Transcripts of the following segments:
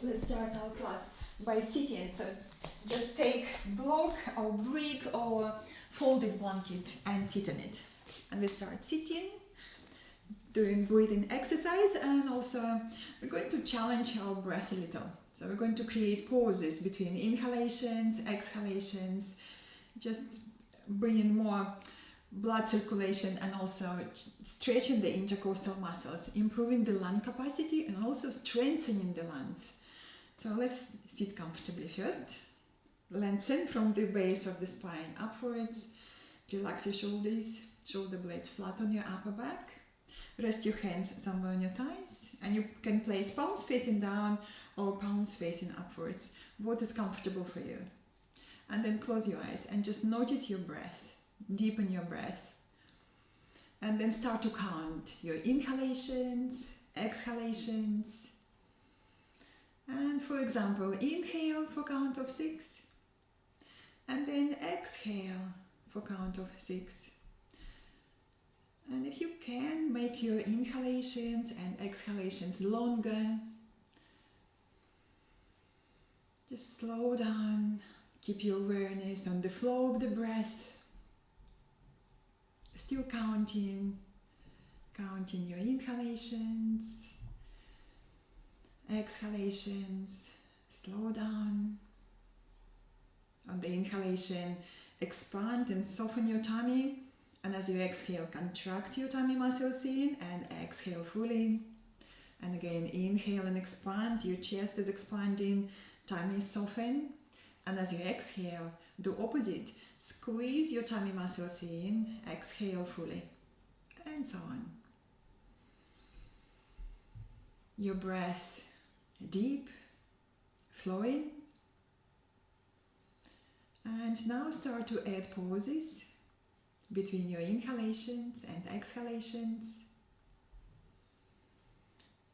Let's start our class by sitting. So just take block or brick or folded blanket and sit on it. And we start sitting, doing breathing exercise, and also we're going to challenge our breath a little. So we're going to create pauses between inhalations, exhalations, just bringing more blood circulation and also stretching the intercostal muscles, improving the lung capacity and also strengthening the lungs. So let's sit comfortably first. Lengthen from the base of the spine upwards. Relax your shoulders, shoulder blades flat on your upper back. Rest your hands somewhere on your thighs, and you can place palms facing down or palms facing upwards. What is comfortable for you. And then close your eyes and just notice your breath. Deepen your breath. And then start to count your inhalations, exhalations. And for example, inhale for count of 6. And then exhale for count of 6. And if you can, make your inhalations and exhalations longer. Just slow down. Keep your awareness on the flow of the breath. Still counting your inhalations, exhalations, slow down. On the inhalation, expand and soften your tummy, and as you exhale, contract your tummy muscles in and exhale fully. And again, inhale and expand, your chest is expanding, tummy is softened, and as you exhale, do opposite. Squeeze your tummy muscles in, exhale fully, and so on. Your breath deep, flowing. And now start to add pauses between your inhalations and exhalations.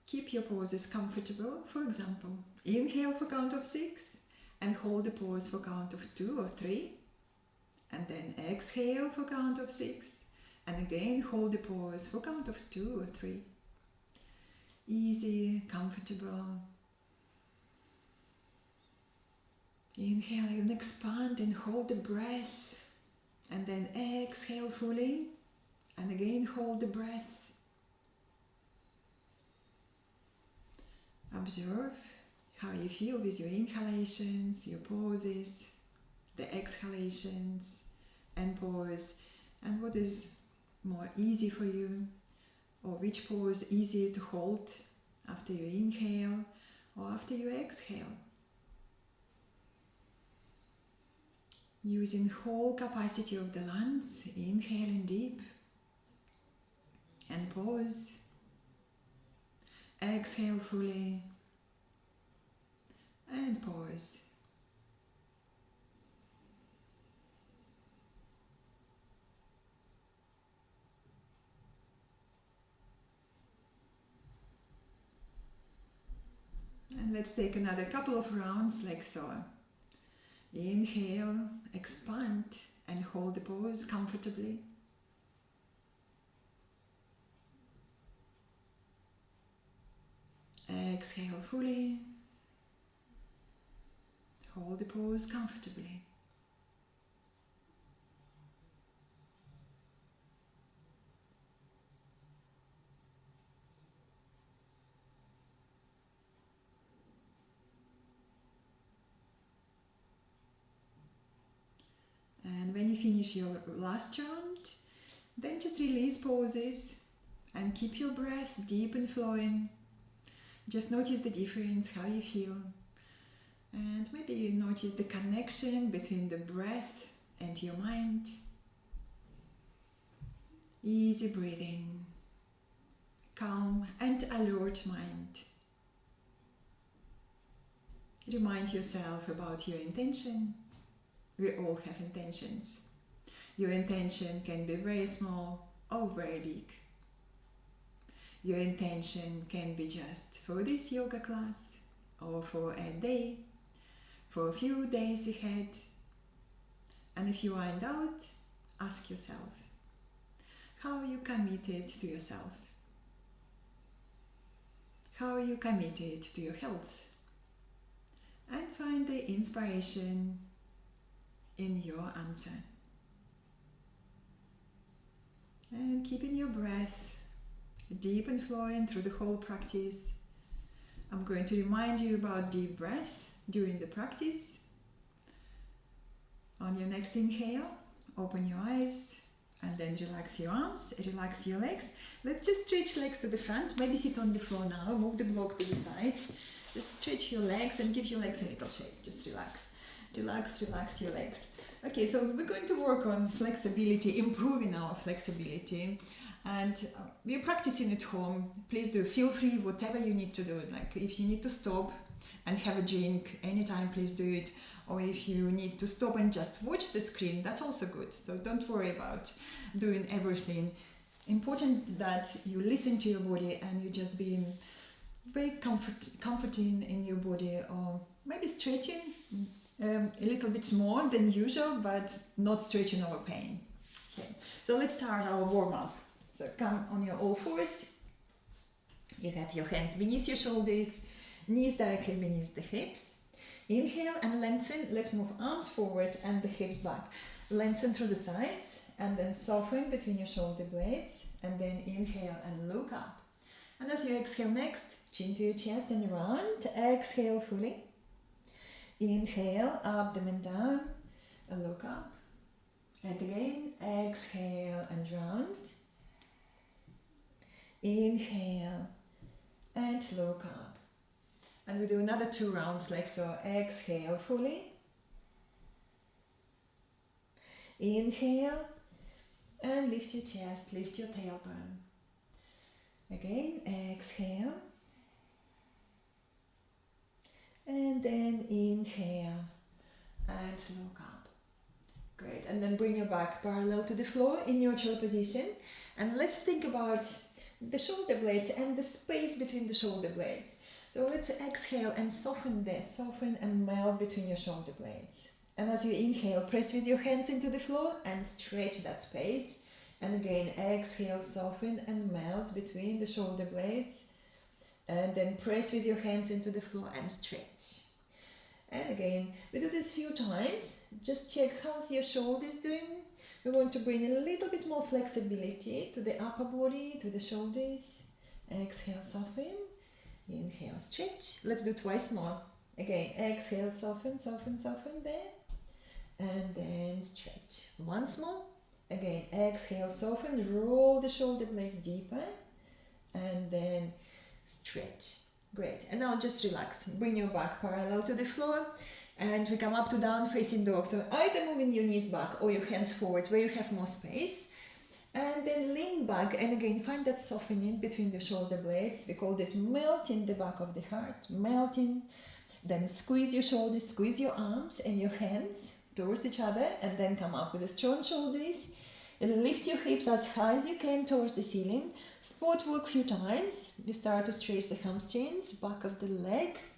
Keep your pauses comfortable. For example, inhale for count of 6 and hold the pause for count of 2 or 3. And then exhale for count of 6. And again hold the pause for count of 2 or 3. Easy, comfortable. Inhale and expand and hold the breath. And then exhale fully. And again hold the breath. Observe how you feel with your inhalations, your pauses, the exhalations, and pause, and what is more easy for you, or which pause easier to hold after you inhale or after you exhale. Using whole capacity of the lungs, inhaling deep and pause, exhale fully and pause. And let's take another couple of rounds like so. Inhale, expand and hold the pause comfortably. Exhale fully. Hold the pause comfortably. And when you finish your last round, then just release pauses and keep your breath deep and flowing. Just notice the difference, how you feel. And maybe you notice the connection between the breath and your mind. Easy breathing, calm and alert mind. Remind yourself about your intention. We all have intentions. Your intention can be very small or very big. Your intention can be just for this yoga class, or for a day, for a few days ahead. And if you are in doubt, ask yourself, how are you committed to yourself? How are you committed to your health? And find the inspiration in your answer. And keeping your breath deep and flowing through the whole practice. I'm going to remind you about deep breath during the practice. On your next inhale, open your eyes and then relax your arms, relax your legs. Let's just stretch legs to the front, maybe sit on the floor now, move the block to the side. Just stretch your legs and give your legs a little shake. Just relax, relax, relax your legs. Okay, so we're going to work on flexibility, improving our flexibility. And we're practicing at home. Please do, feel free, whatever you need to do. Like if you need to stop and have a drink anytime, please do it. Or if you need to stop and just watch the screen, that's also good. So don't worry about doing everything. Important that you listen to your body and you just be very comforting in your body, or maybe stretching a little bit more than usual, but not stretching over pain. Okay, so let's start our warm-up. So come on your all fours. You have your hands beneath your shoulders, knees directly beneath the hips. Inhale and lengthen. Let's move arms forward and the hips back. Lengthen through the sides and then soften between your shoulder blades. And then inhale and look up. And as you exhale next, chin to your chest and round. Exhale fully. Inhale, abdomen down and look up. And again, exhale and round. Inhale and look up. And we do another 2 rounds like so. Exhale fully. Inhale and lift your chest, lift your tailbone. Again, exhale. And then inhale and look up. Great. And then bring your back parallel to the floor in neutral position. And let's think about the shoulder blades and the space between the shoulder blades. So let's exhale and soften this, soften and melt between your shoulder blades. And as you inhale, press with your hands into the floor and stretch that space. And again, exhale, soften and melt between the shoulder blades. And then press with your hands into the floor and stretch. And again, we do this a few times. Just check how's your shoulders doing. We want to bring a little bit more flexibility to the upper body, to the shoulders. Exhale, soften. Inhale, stretch. Let's do twice more. Again, exhale, soften, soften, soften there. And then stretch. Once more. Again, exhale, soften, roll the shoulder blades deeper. And then stretch. Great. And now just relax. Bring your back parallel to the floor. And we come up to down facing dog. So either moving your knees back or your hands forward where you have more space. And then lean back and again find that softening between the shoulder blades. We call it melting the back of the heart. Melting. Then squeeze your shoulders, squeeze your arms and your hands towards each other. And then come up with the strong shoulders. And lift your hips as high as you can towards the ceiling. Spot walk a few times. You start to stretch the hamstrings, back of the legs.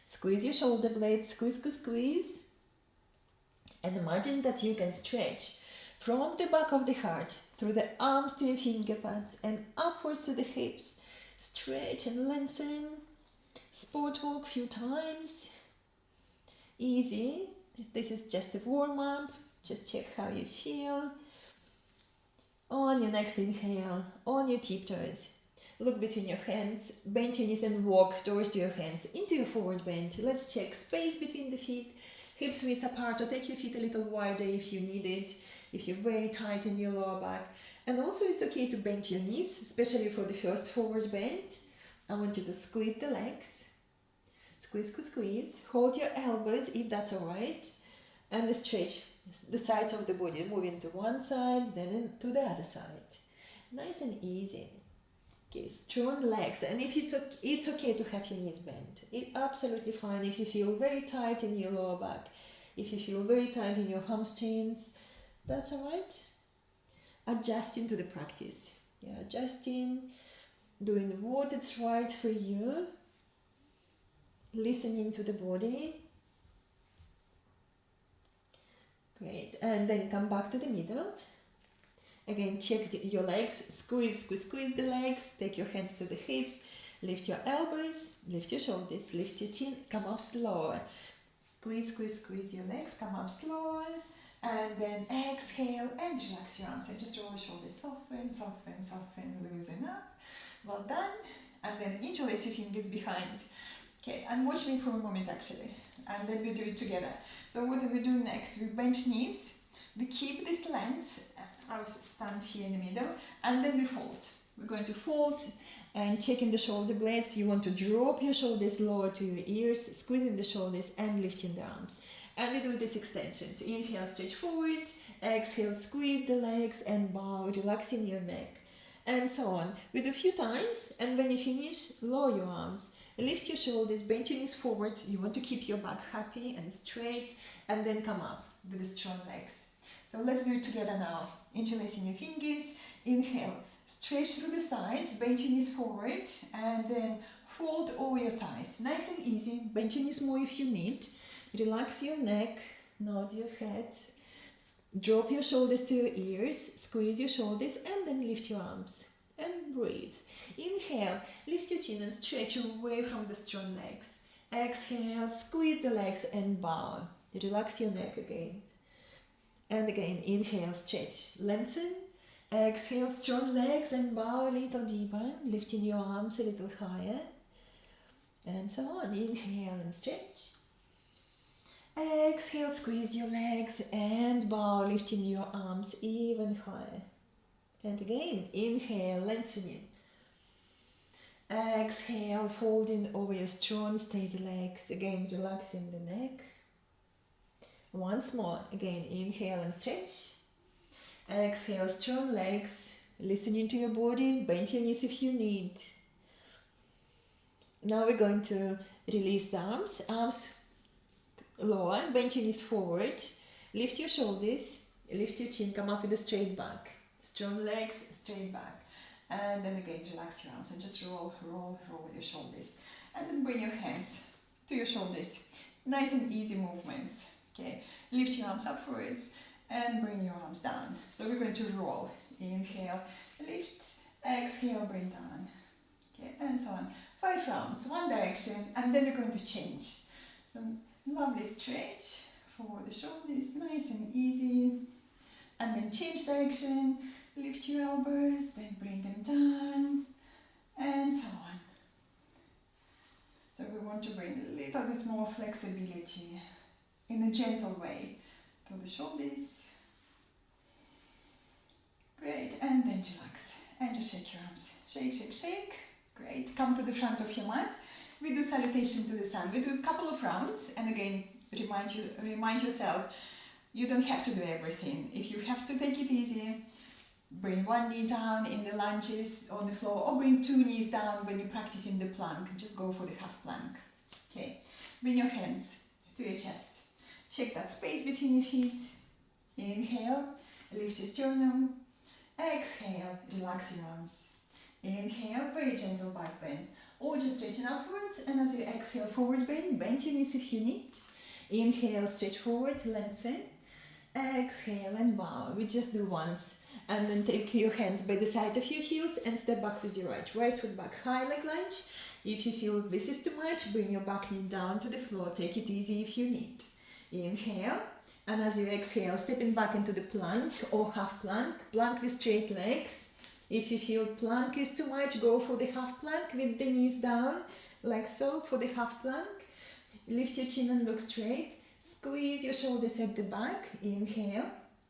Squeeze your shoulder blades, squeeze, squeeze, squeeze. And imagine that you can stretch from the back of the heart, through the arms to your finger pads and upwards to the hips. Stretch and lengthen. Spot walk a few times. Easy. This is just a warm up. Just check how you feel. On your next inhale, on your tiptoes. Look between your hands, bend your knees and walk towards your hands into your forward bend. Let's check space between the feet, hips width apart, or take your feet a little wider if you need it, if you're very tight in your lower back. And also it's okay to bend your knees, especially for the first forward bend. I want you to squeeze the legs. Squeeze, squeeze, squeeze. Hold your elbows if that's alright. And stretch the sides of the body, moving to one side, then to the other side. Nice and easy. Okay, strong legs, and if it's okay to have your knees bent. It's absolutely fine if you feel very tight in your lower back, if you feel very tight in your hamstrings, that's alright. Adjusting to the practice. Yeah, adjusting, doing what is right for you, listening to the body. Great, and then come back to the middle. Again, check your legs, squeeze, squeeze, squeeze the legs, take your hands to the hips, Lift your elbows, lift your shoulders, lift your chin, come up slower. Squeeze, squeeze, squeeze your legs, come up slower. And then exhale and relax your arms. And just roll your shoulders, soften, soften, soften, loosen up. Well done. And then interlace your fingers behind. Okay, and watch me for a moment actually. And then we do it together. So what do we do next? We bend knees. We keep this length. I'll stand here in the middle. And then we fold. We're going to fold and checking the shoulder blades. You want to drop your shoulders lower to your ears, squeezing the shoulders and lifting the arms. And we do these extensions. Inhale, stretch forward. Exhale, squeeze the legs and bow, relaxing your neck. And so on. We do a few times, and when you finish, lower your arms. Lift your shoulders, bend your knees forward. You want to keep your back happy and straight, and then come up with the strong legs. So let's do it together now. Interlacing your fingers. Inhale, stretch through the sides, bend your knees forward, and then fold over your thighs. Nice and easy. Bend your knees more if you need. Relax your neck, nod your head, drop your shoulders to your ears, squeeze your shoulders, and then lift your arms. And breathe. Inhale, lift your chin and stretch away from the strong legs. Exhale, squeeze the legs and bow. Relax your neck again. And again, inhale, stretch, lengthen. Exhale, strong legs and bow a little deeper, lifting your arms a little higher. And so on. Inhale and stretch. Exhale, squeeze your legs and bow, lifting your arms even higher. And again, inhale, lengthening. Exhale, folding over your strong, steady legs. Again, relaxing the neck. Once more. Again, inhale and stretch. Exhale, strong legs. Listening to your body. Bend your knees if you need. Now we're going to release the arms. Arms lower, bend your knees forward, lift your shoulders, lift your chin, come up with a straight back. Strong legs, straight back. And then again, relax your arms and just roll, roll, roll your shoulders. And then bring your hands to your shoulders. Nice and easy movements. Okay, lift your arms upwards and bring your arms down. So we're going to roll. Inhale, lift, exhale, bring down. Okay, and so on. 5 rounds, one direction, and then we're going to change. So, lovely stretch for the shoulders, nice and easy. And then change direction, lift your elbows, then bring them down, and so on. So we want to bring a little bit more flexibility in a gentle way to the shoulders. Great, and then relax. And just shake your arms. Shake, shake, shake. Great, come to the front of your mat. We do salutation to the sun. We do a couple of rounds, and again, remind yourself, you don't have to do everything. If you have to take it easy, bring one knee down in the lunges on the floor, or bring 2 knees down when you're practicing the plank. Just go for the half plank. Okay, bring your hands to your chest. Check that space between your feet. Inhale, lift your sternum. Exhale, relax your arms. Inhale, very gentle back bend. Or just straighten upwards, and as you exhale, forward bend, bend your knees if you need. Inhale, stretch forward, lengthen. Exhale and bow. We just do once. And then take your hands by the side of your heels and step back with your right foot back, high leg lunge. If you feel this is too much, bring your back knee down to the floor. Take it easy if you need. Inhale, and as you exhale, stepping back into the plank or half plank. Plank with straight legs. If you feel plank is too much, go for the half plank with the knees down, like so, for the half plank. Lift your chin and look straight. Squeeze your shoulders at the back. Inhale.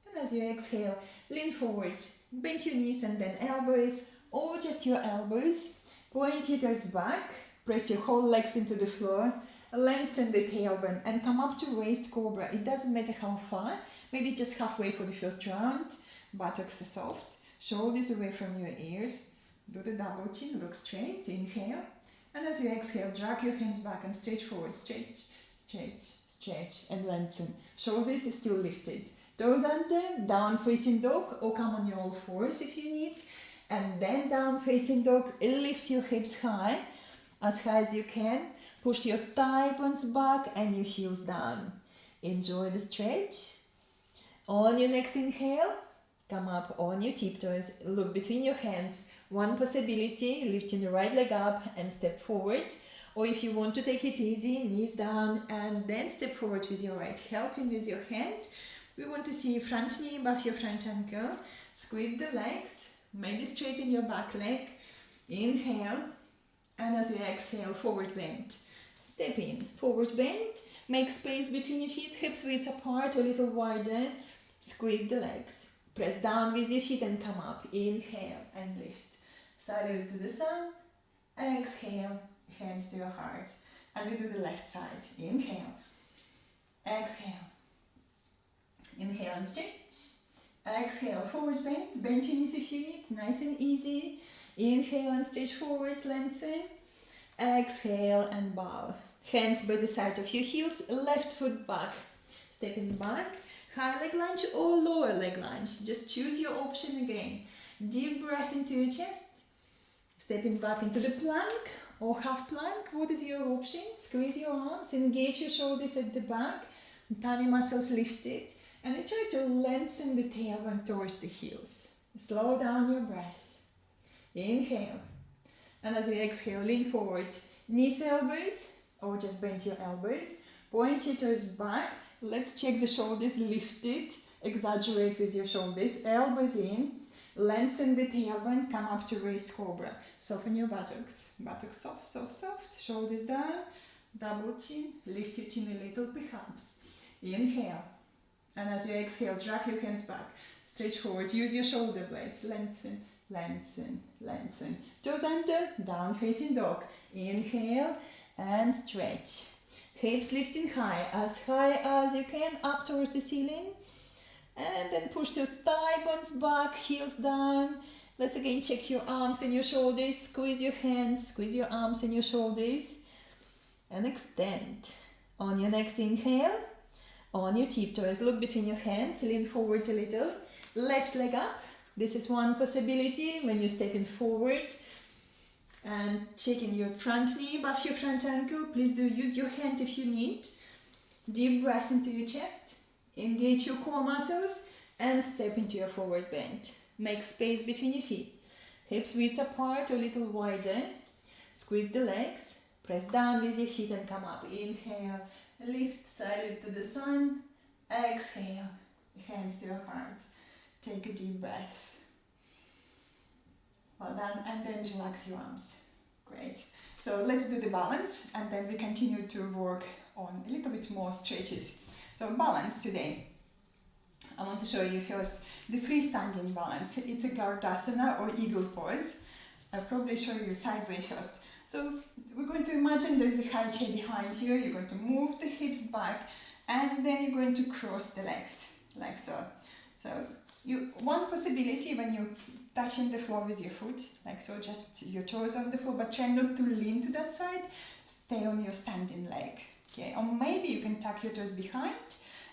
And as you exhale, lean forward. Bend your knees and then elbows, or just your elbows. Point your toes back. Press your whole legs into the floor. Lengthen the tailbone and come up to raised cobra. It doesn't matter how far. Maybe just halfway for the first round. Buttocks are soft. Shoulders away from your ears. Do the double chin, look straight. Inhale. And as you exhale, drag your hands back and stretch forward. Stretch, stretch, stretch, and lengthen. Shoulders are still lifted. Toes under, down facing dog, or come on your all fours if you need. And then down facing dog, lift your hips high as you can. Push your thigh bones back and your heels down. Enjoy the stretch. On your next inhale, come up on your tiptoes, look between your hands, One possibility, lifting the right leg up and step forward. Or if you want to take it easy, knees down and then step forward with your right, helping with your hand. We want to see front knee above your front ankle. Squeeze the legs, maybe straighten your back leg. Inhale, and as you exhale, forward bend. Step in, forward bend. Make space between your feet, hips width apart, a little wider. Squeeze the legs. Press down with your feet and come up. Inhale and lift. Salute to the sun. Exhale, hands to your heart. And we do the left side. Inhale. Exhale. Inhale and stretch. Exhale, forward bend. Bend your knees if you need. Nice and easy. Inhale and stretch forward, lengthen. Exhale and bow. Hands by the side of your heels, left foot back. Stepping back. High leg lunge or lower leg lunge. Just choose your option again. Deep breath into your chest. Stepping back into the plank or half plank. What is your option? Squeeze your arms, engage your shoulders at the back. Tummy muscles lifted. And try to lengthen the tailbone towards the heels. Slow down your breath. Inhale. And as you exhale, lean forward. Knees, elbows, or just bend your elbows. Point your toes back. Let's check the shoulders lifted. Exaggerate with your shoulders. Elbows in. Lengthen the tailbone. Come up to raised cobra. Soften your buttocks. Buttocks soft, soft, soft. Shoulders down. Double chin. Lift your chin a little perhaps. Inhale. And as you exhale, drag your hands back. Stretch forward. Use your shoulder blades. Lengthen, lengthen, lengthen. Toes under. Down facing dog. Inhale and stretch. Hips lifting high as you can, up towards the ceiling. And then push your thigh bones back, heels down. Let's again check your arms and your shoulders. Squeeze your hands, squeeze your arms and your shoulders. And extend. On your next inhale, on your tiptoes, look between your hands, lean forward a little. Left leg up. This is one possibility when you're stepping forward. And checking your front knee above your front ankle. Please do use your hand if you need. Deep breath into your chest. Engage your core muscles and step into your forward bend. Make space between your feet. Hips width apart, a little wider. Squeeze the legs. Press down with your feet and come up. Inhale, lift, salute to the sun. Exhale, hands to your heart. Take a deep breath. Well done, and then relax your arms. Great. So let's do the balance, and then we continue to work on a little bit more stretches. So balance today. I want to show you first the freestanding balance. It's a Gardasana or eagle pose. I'll probably show you sideways first. So we're going to imagine there's a high chair behind you. You're going to move the hips back, and then you're going to cross the legs, like so. So one possibility when you're touching the floor with your foot, like so, just your toes on the floor, but try not to lean to that side. Stay on your standing leg, okay? Or maybe you can tuck your toes behind,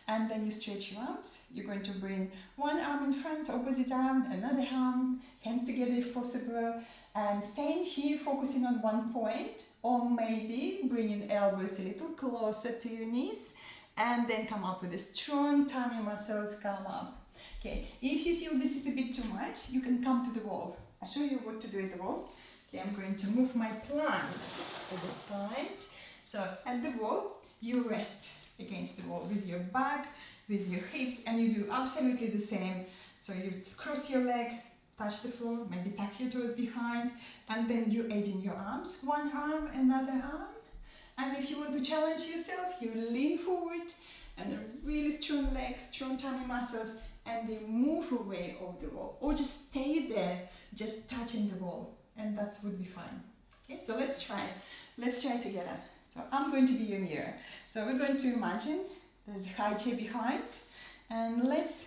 and then you stretch your arms. You're going to bring one arm in front, opposite arm, another arm, hands together if possible, and staying here, focusing on one point, or maybe bringing elbows a little closer to your knees, and then come up with a strong tummy muscles, come up. Okay, if you feel this is a bit too much, you can come to the wall. I'll show you what to do at the wall. Okay, I'm going to move my planks to the side. So at the wall, you rest against the wall with your back, with your hips, and you do absolutely the same. So you cross your legs, touch the floor, maybe tuck your toes behind, and then you aid in your arms. One arm, another arm. And if you want to challenge yourself, you lean forward and really strong legs, strong tummy muscles, and they move away of the wall, or just stay there, just touching the wall, and that would be fine. Okay, so let's try together. So I'm going to be your mirror. So we're going to imagine there's a high chair behind, and let's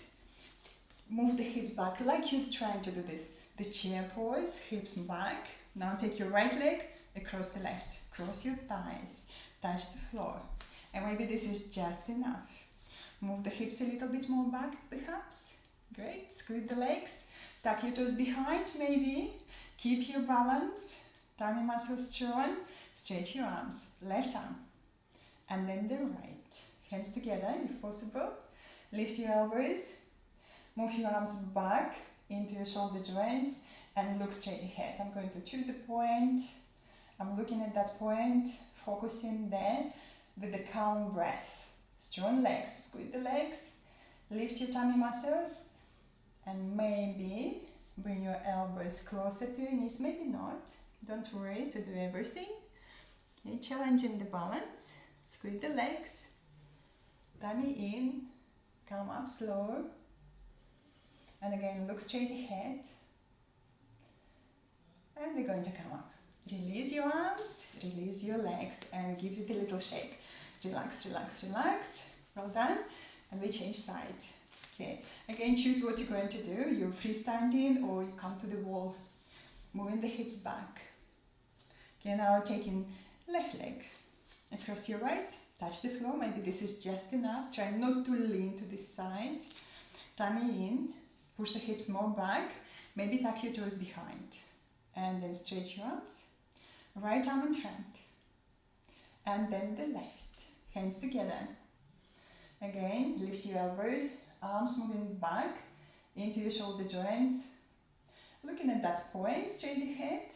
move the hips back like you're trying to do this. The chair pose, hips back. Now take your right leg across the left, cross your thighs, touch the floor, and maybe this is just enough. Move the hips a little bit more back, perhaps. Great. Squeeze the legs. Tuck your toes behind, maybe. Keep your balance. Tummy muscles strong. Stretch your arms. Left arm. And then the right. Hands together, if possible. Lift your elbows. Move your arms back into your shoulder joints. and look straight ahead. I'm going to choose the point. I'm looking at that point, focusing there with the calm breath. Strong legs, squeeze the legs, lift your tummy muscles, and maybe bring your elbows closer to your knees, maybe not. Don't worry to do everything. Okay, challenging the balance, squeeze the legs, tummy in, come up slow, and again look straight ahead, and we're going to come up. Release your arms, release your legs, and give it a little shake. Relax, relax, relax. Well done. And we change side. Okay. Again, choose what you're going to do. You're freestanding or you come to the wall. Moving the hips back. Okay, now taking left leg across your right. Touch the floor. Maybe this is just enough. Try not to lean to this side. Tummy in. Push the hips more back. Maybe tuck your toes behind. And then stretch your arms. Right arm in front. And then the left. Hands together. Again, lift your elbows. Arms moving back into your shoulder joints. Looking at that point, straight ahead.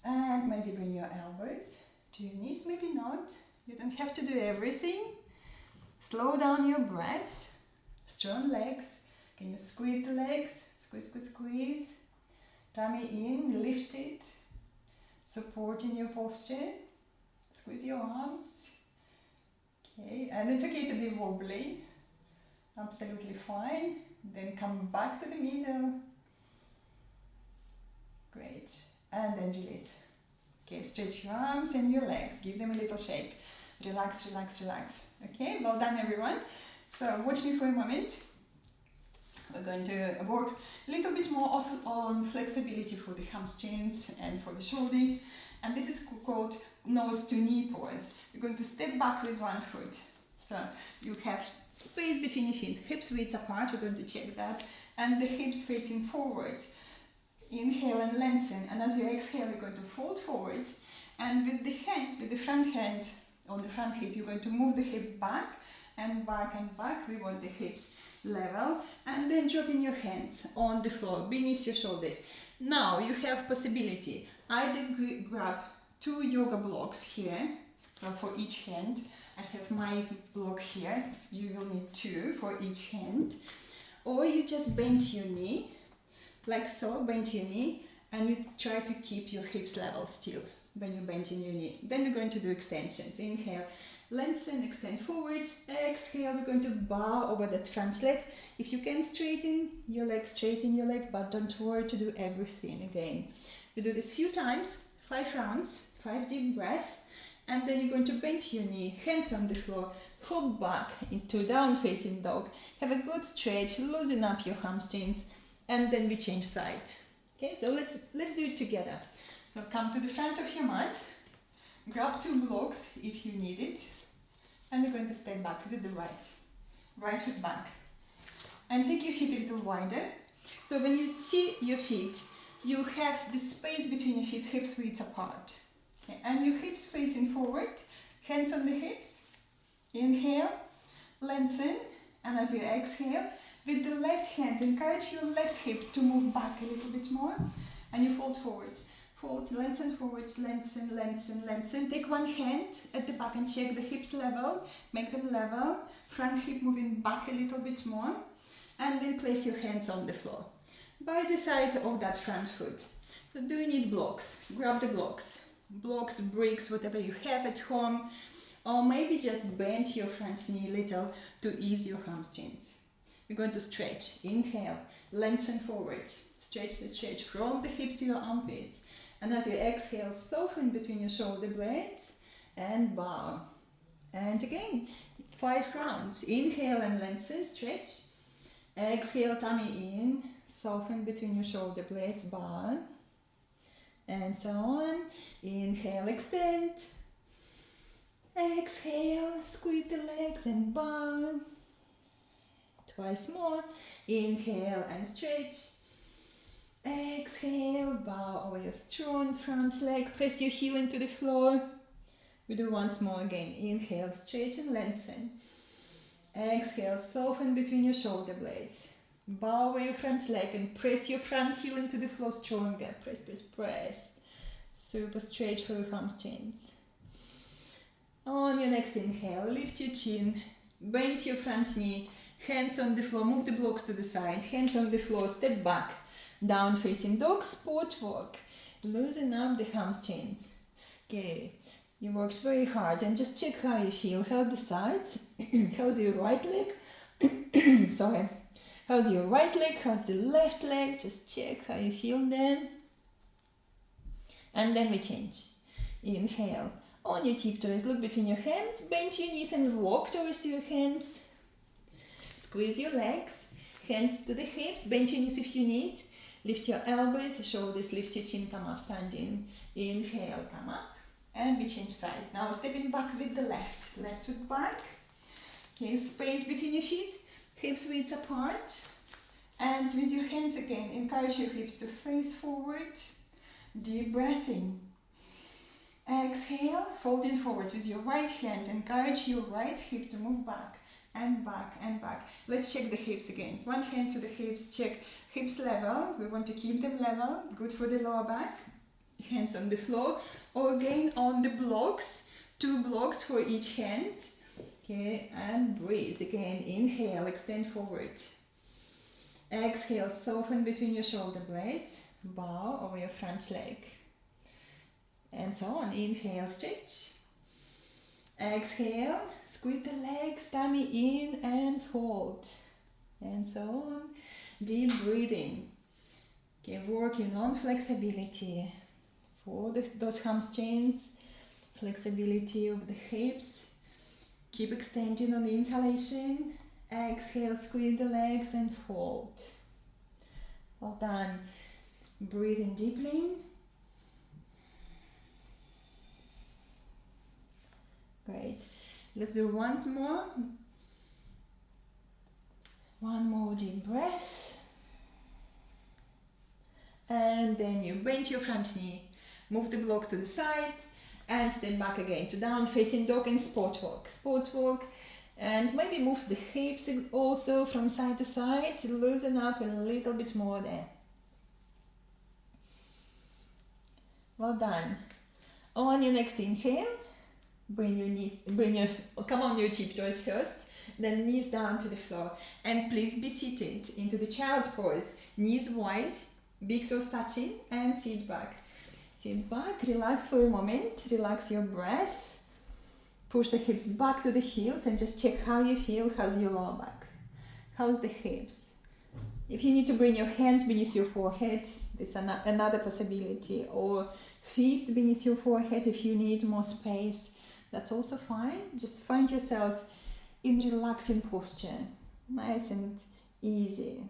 And maybe bring your elbows to your knees, maybe not. You don't have to do everything. Slow down your breath. Strong legs. Can you squeeze the legs? Squeeze, squeeze, squeeze. Tummy in, lift it. Supporting your posture. Squeeze your arms. Okay, and it's okay to be wobbly. Absolutely fine. Then come back to the middle. Great. And then release. Okay, stretch your arms and your legs. Give them a little shake. Relax, relax, relax. Okay, well done everyone. So watch me for a moment. We're going to work a little bit more on flexibility for the hamstrings and for the shoulders. And this is called nose to knee pose. You're going to step back with one foot. So you have space between your feet, hips width apart, we're going to check that. And the hips facing forward. Inhale and lengthen. And as you exhale, you're going to fold forward. And with the hand, with the front hand on the front hip, you're going to move the hip back and back and back. We want the hips level. And then dropping your hands on the floor beneath your shoulders. Now you have possibility. Either grab 2 yoga blocks here. So for each hand, I have my block here. You will need 2 for each hand. Or you just bend your knee, like so, bend your knee, and you try to keep your hips level still when you're bending your knee. Then we're going to do extensions. Inhale, lengthen, extend forward. Exhale, we're going to bow over that front leg. If you can, straighten your leg, but don't worry to do everything again. You do this few times, 5 rounds, 5 deep breaths, and then you're going to bend your knee, hands on the floor, hop back into down facing dog. Have a good stretch, loosen up your hamstrings, and then we change side. Okay, so let's do it together. So come to the front of your mat, grab 2 blocks if you need it, and you're going to step back with the right foot back. And take your feet a little wider. So when you see your feet, you have the space between your feet, hips width apart. Okay, and your hips facing forward, hands on the hips. Inhale, lengthen, and as you exhale, with the left hand, encourage your left hip to move back a little bit more, and you fold forward. Fold, lengthen forward, lengthen, lengthen, lengthen. Take one hand at the back and check the hips level, make them level, front hip moving back a little bit more, and then place your hands on the floor by the side of that front foot. So do you need blocks? Grab the blocks. Blocks, bricks, whatever you have at home, or maybe just bend your front knee a little to ease your hamstrings. We're going to stretch. Inhale, lengthen forward, stretch the stretch from the hips to your armpits. And as you exhale, soften between your shoulder blades and bow. And again, 5 rounds. Inhale and lengthen, stretch. Exhale, tummy in, soften between your shoulder blades, bow. And so on. Inhale, extend. Exhale, squeeze the legs and bow. Twice more. Inhale and stretch. Exhale, bow over your strong front leg. Press your heel into the floor. We do once more again. Inhale, stretch and lengthen. Exhale, soften between your shoulder blades. Bow your front leg and press your front heel into the floor stronger. Press, press, press. Super straight for your hamstrings. On your next inhale, lift your chin, bend your front knee, hands on the floor, move the blocks to the side, hands on the floor, step back, down facing dog, sport walk. Loosen up the hamstrings. Okay, you worked very hard and just check how you feel. How's the sides? How's your right leg? Sorry. How's your right leg? How's the left leg? Just check how you feel then. And then we change. Inhale. On your tiptoes, look between your hands, bend your knees and walk towards your hands. Squeeze your legs, hands to the hips, bend your knees if you need. Lift your elbows, shoulders, lift your chin, come up standing. Inhale, come up. And we change side. Now stepping back with the left. Left foot back. Okay, space between your feet, hips width apart. And with your hands again, encourage your hips to face forward. Deep breath in. Exhale, folding forwards with your right hand. Encourage your right hip to move back and back and back. Let's check the hips again. One hand to the hips, check hips level. We want to keep them level. Good for the lower back. Hands on the floor. Or again on the blocks. 2 blocks for each hand. Okay, and breathe. Again, inhale, extend forward. Exhale, soften between your shoulder blades. Bow over your front leg. And so on. Inhale, stretch. Exhale, squeeze the legs, tummy in and fold. And so on. Deep breathing. Okay, working on flexibility for those hamstrings, flexibility of the hips. Keep extending on the inhalation. Exhale, squeeze the legs and fold. Well done. Breathing deeply. Great. Let's do once more. One more deep breath. And then you bend your front knee. Move the block to the side and step back again to down facing dog and sport walk. Sport walk. And maybe move the hips also from side to side to loosen up a little bit more there. Well done. On your next inhale, bring your knees, come on your tiptoes first, then knees down to the floor. And please be seated into the child pose. Knees wide, big toes touching, and sit back. Sit back, relax for a moment, relax your breath. Push the hips back to the heels and just check how you feel. How's your lower back? How's the hips? If you need to bring your hands beneath your forehead, it's another possibility. Or fist beneath your forehead if you need more space. That's also fine. Just find yourself in relaxing posture. Nice and easy.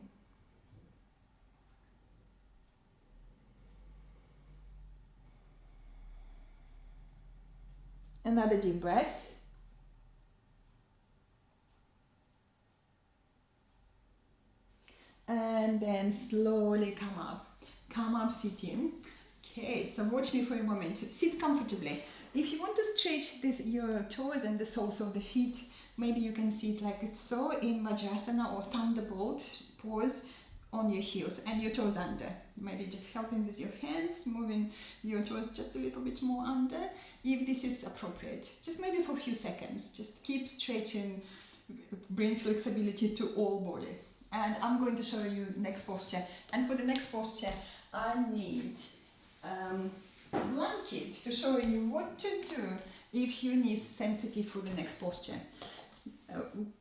Another deep breath. And then slowly come up. Come up sitting. Okay, so watch me for a moment. Sit comfortably. If you want to stretch your toes and the soles of the feet, maybe you can sit like so in Vajrasana or Thunderbolt pose on your heels and your toes under. Maybe just helping with your hands, moving your toes just a little bit more under, if this is appropriate. Just maybe for a few seconds. Just keep stretching, bring flexibility to all body. And I'm going to show you next posture. And for the next posture, I need a blanket to show you what to do if your knee is sensitive for the next posture.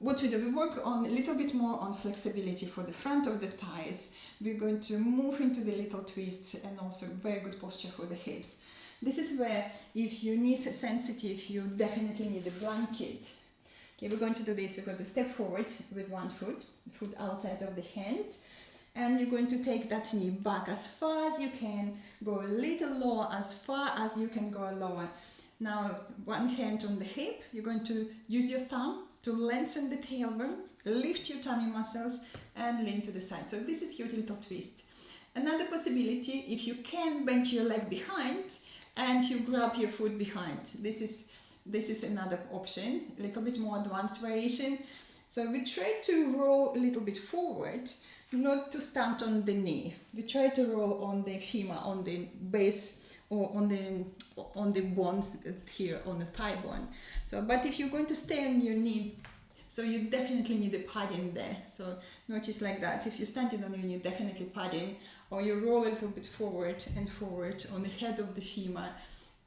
What we do, we work on a little bit more on flexibility for the front of the thighs. We're going to move into the little twist and also very good posture for the hips. This is where if your knee is sensitive, you definitely need a blanket. Okay, we're going to do this. We're going to step forward with one foot outside of the hand. And you're going to take that knee back as far as you can, go a little lower, as far as you can go lower. Now, one hand on the hip, you're going to use your thumb to lengthen the tailbone, lift your tummy muscles, and lean to the side. So this is your little twist. Another possibility, if you can bend your leg behind, and you grab your foot behind. This is another option, a little bit more advanced variation. So we try to roll a little bit forward, not to stand on the knee. You try to roll on the femur, on the base, or on the bone here, on the thigh bone. So, but if you're going to stay on your knee, so you definitely need a padding there. So notice like that. If you're standing on your knee, definitely padding, or you roll a little bit forward and forward on the head of the femur.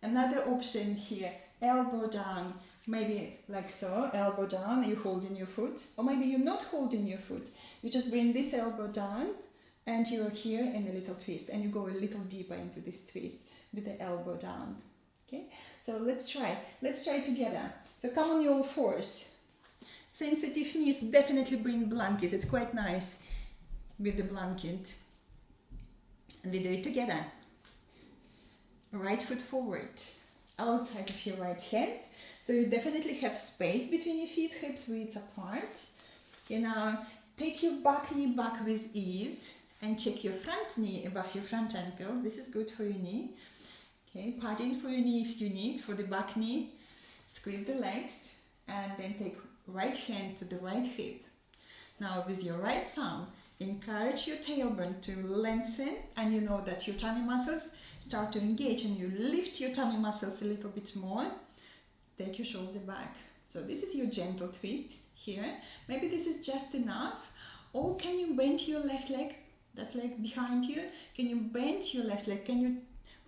Another option here, elbow down, maybe like so, elbow down, you're holding your foot, or maybe you're not holding your foot. You just bring this elbow down and you're here in a little twist, and you go a little deeper into this twist with the elbow down. Okay, so let's try together. So come on your all fours. Sensitive knees, definitely bring blanket. It's quite nice with the blanket. And we do it together. Right foot forward, outside of your right hand. So you definitely have space between your feet, hips width apart. Okay, now take your back knee back with ease and check your front knee above your front ankle. This is good for your knee. Okay, padding for your knee if you need, for the back knee. Squeeze the legs and then take right hand to the right hip. Now with your right thumb, encourage your tailbone to lengthen, and you know that your tummy muscles start to engage, and you lift your tummy muscles a little bit more. Take your shoulder back. So this is your gentle twist here. Maybe this is just enough. Or can you bend your left leg, that leg behind you? Can you bend your left leg? Can you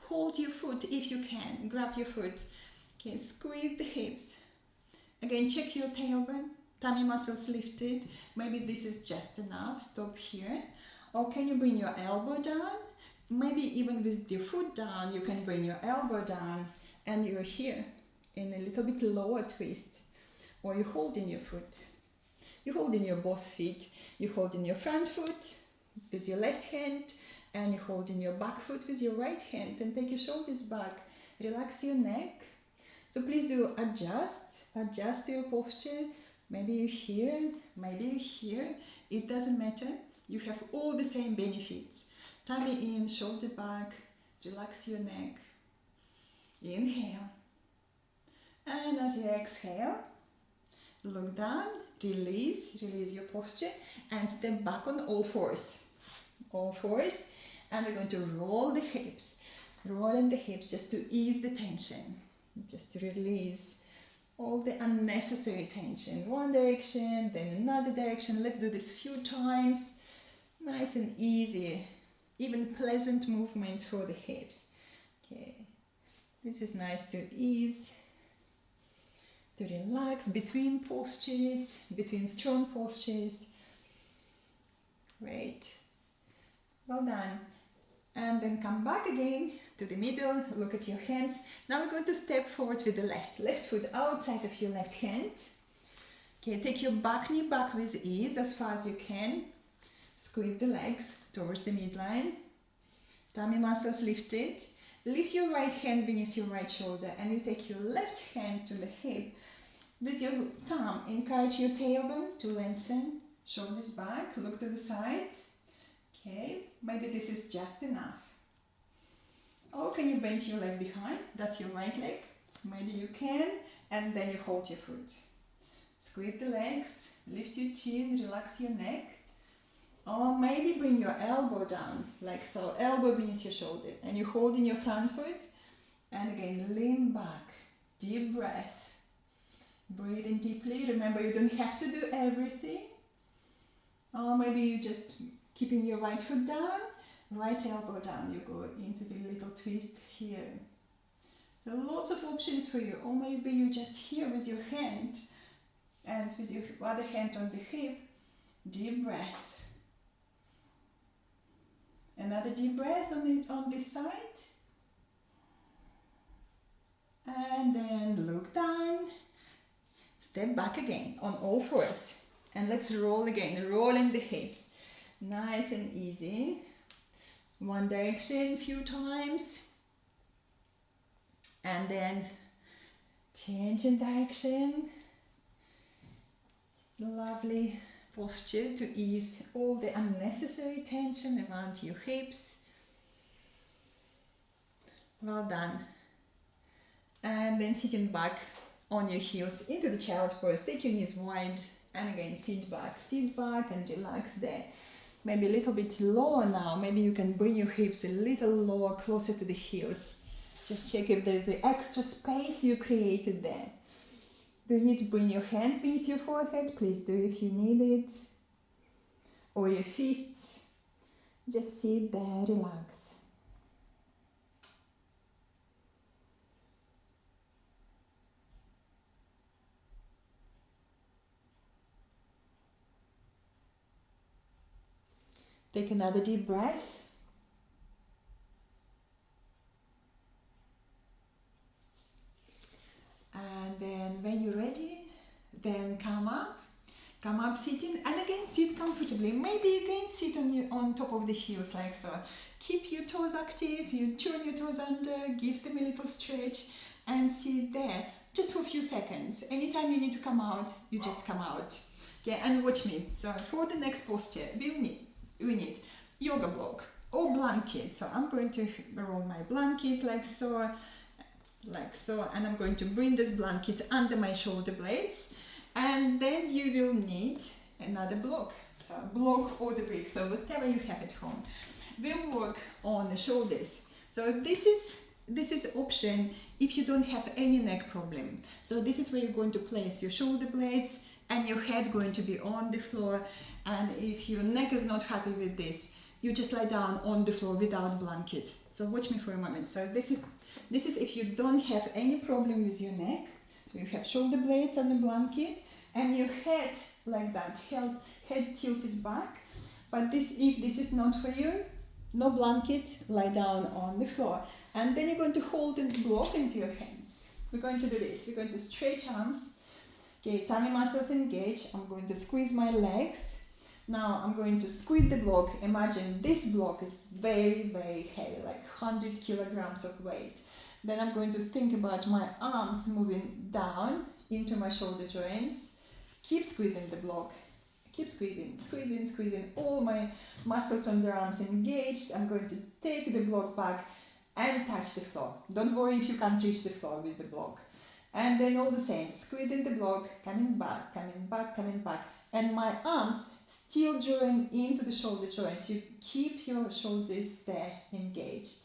hold your foot if you can? Grab your foot. Okay, squeeze the hips. Again, check your tailbone, tummy muscles lifted. Maybe this is just enough. Stop here. Or can you bring your elbow down? Maybe even with your foot down, you can bring your elbow down and you're here in a little bit lower twist. Or you're holding your foot. You're holding your both feet. You're holding your front foot with your left hand, and you're holding your back foot with your right hand. And take your shoulders back. Relax your neck. So please do adjust your posture. Maybe you're here, maybe you're here. It doesn't matter. You have all the same benefits. Tummy in, shoulder back, relax your neck. Inhale. And as you exhale, look down, release your posture, and step back on all fours. All fours. And we're going to roll the hips. Rolling the hips just to ease the tension. Just to release all the unnecessary tension. One direction, then another direction. Let's do this a few times. Nice and easy. Even pleasant movement for the hips. Okay. This is nice to ease, to relax between postures, between strong postures. Great. Well done. And then come back again to the middle, look at your hands. Now we're going to step forward with the left foot outside of your left hand. Okay, take your back knee back with ease as far as you can. Squeeze the legs towards the midline. Tummy muscles lifted. Lift your right hand beneath your right shoulder, and you take your left hand to the hip. With your thumb, encourage your tailbone to lengthen. Shoulders back, look to the side. Okay, maybe this is just enough. Or can you bend your leg behind? That's your right leg. Maybe you can, and then you hold your foot. Squeeze the legs, lift your chin, relax your neck. Or maybe bring your elbow down, like so, elbow beneath your shoulder, and you hold in your front foot, and again, lean back, deep breath. Breathe in deeply. Remember, you don't have to do everything. Or maybe you just keeping your right foot down, right elbow down, you go into the little twist here. So lots of options for you. Or maybe you just here with your hand, and with your other hand on the hip, deep breath. Another deep breath on this side. And then look down. Step back again on all fours. And let's roll again, rolling the hips. Nice and easy. One direction a few times. And then change in direction. Lovely posture to ease all the unnecessary tension around your hips. Well done. And then sitting back on your heels into the child pose. Take your knees wide and again sit back and relax there. Maybe a little bit lower now. Maybe you can bring your hips a little lower, closer to the heels. Just check if there's the extra space you created there. Do you need to bring your hands beneath your forehead? Please do if you need it. Or your fists. Just sit there, relax. Take another deep breath. And then when you're ready, then come up sitting, and again sit comfortably. Maybe again sit on top of the heels like so. Keep your toes active, you turn your toes under, give them a little stretch and sit there just for a few seconds. Anytime you need to come out, you just come out. Okay, and watch me. So for the next posture, we need yoga block or blanket. So I'm going to roll my blanket like so, and I'm going to bring this blanket under my shoulder blades, and then you will need another block. So block or the brick, so whatever you have at home. We'll work on the shoulders. So this is option if you don't have any neck problem. So this is where you're going to place your shoulder blades and your head going to be on the floor. And if your neck is not happy with this, you just lie down on the floor without blanket. So watch me for a moment. So this is if you don't have any problem with your neck. So you have shoulder blades on the blanket and your head like that, head tilted back. But if this is not for you, no blanket, lie down on the floor. And then you're going to hold the block into your hands. We're going to do this. We're going to stretch arms. Okay, tummy muscles engage. I'm going to squeeze my legs. Now I'm going to squeeze the block. Imagine this block is very, very heavy, like 100 kilograms of weight. Then I'm going to think about my arms moving down into my shoulder joints. Keep squeezing the block. Keep squeezing, squeezing. All my muscles on the arms engaged. I'm going to take the block back and touch the floor. Don't worry if you can't reach the floor with the block. And then all the same, squeezing the block, coming back. And my arms still drawing into the shoulder joints. You keep your shoulders there engaged.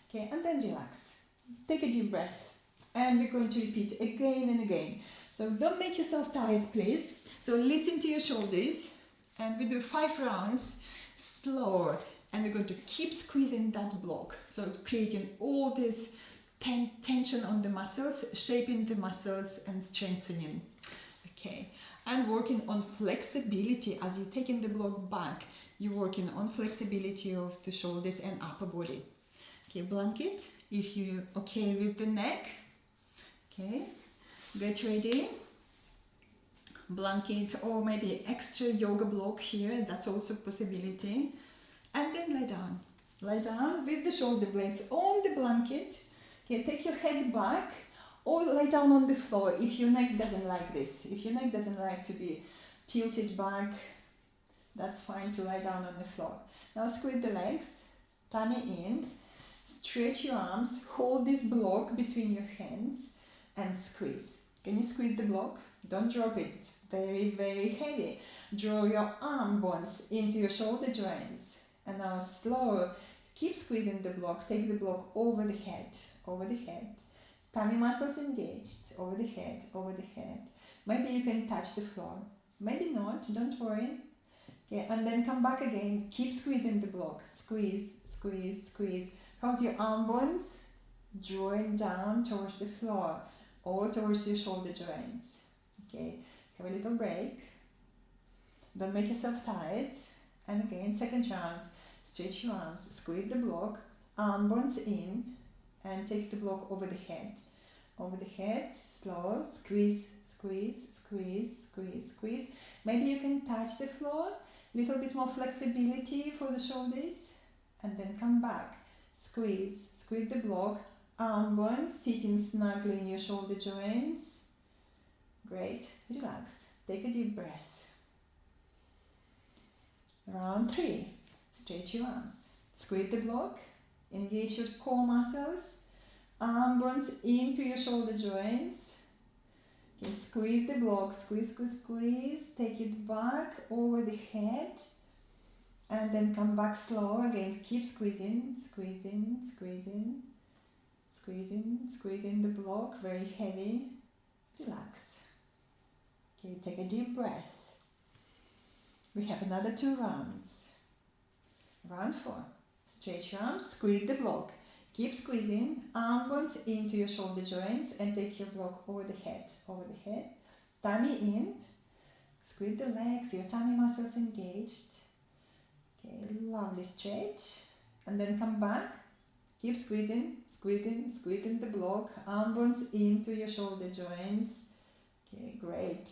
Okay, and then relax. Take a deep breath. And we're going to repeat again and again. So don't make yourself tired, please. So listen to your shoulders. And we do 5 rounds, slower. And we're going to keep squeezing that block. So creating all this tension on the muscles, shaping the muscles and strengthening. Okay, and working on flexibility as you're taking the block back. You're working on flexibility of the shoulders and upper body. Okay, blanket, if you're okay with the neck. Okay, get ready. Blanket or maybe extra yoga block here, that's also a possibility. And then lie down with the shoulder blades on the blanket. Okay, take your head back or lie down on the floor if your neck doesn't like this. If your neck doesn't like to be tilted back, that's fine to lie down on the floor. Now squeeze the legs, tummy in, stretch your arms, hold this block between your hands and squeeze. Can you squeeze the block? Don't drop it, it's very, very heavy. Draw your arm bones into your shoulder joints. And now slow, keep squeezing the block, take the block over the head. Tummy muscles engaged, over the head. Maybe you can touch the floor, maybe not, don't worry. Okay, and then come back again, keep squeezing the block, squeeze. How's your arm bones? Drawing down towards the floor or towards your shoulder joints. Okay, have a little break. Don't make yourself tired. And again, second round, stretch your arms, squeeze the block, arm bones in, and take the block over the head. Slow, squeeze. Maybe you can touch the floor, little bit more flexibility for the shoulders, and then come back. Squeeze the block, arm bones, sitting snugly in your shoulder joints. Great, relax, take a deep breath. Round 3, stretch your arms, squeeze the block, engage your core muscles, arm bones into your shoulder joints. Okay, squeeze the block, squeeze, take it back over the head And then come back slow again. Keep squeezing, squeezing, squeezing, squeezing, squeezing the block, very heavy. Relax. Okay, take a deep breath. We have another 2 rounds. Round 4. Stretch your arms, squeeze the block. Keep squeezing, arm bones into your shoulder joints and take your block over the head, tummy in, squeeze the legs, your tummy muscles engaged. Okay, lovely stretch. And then come back, keep squeezing, squeezing, squeezing the block, arm bones into your shoulder joints. Okay, great.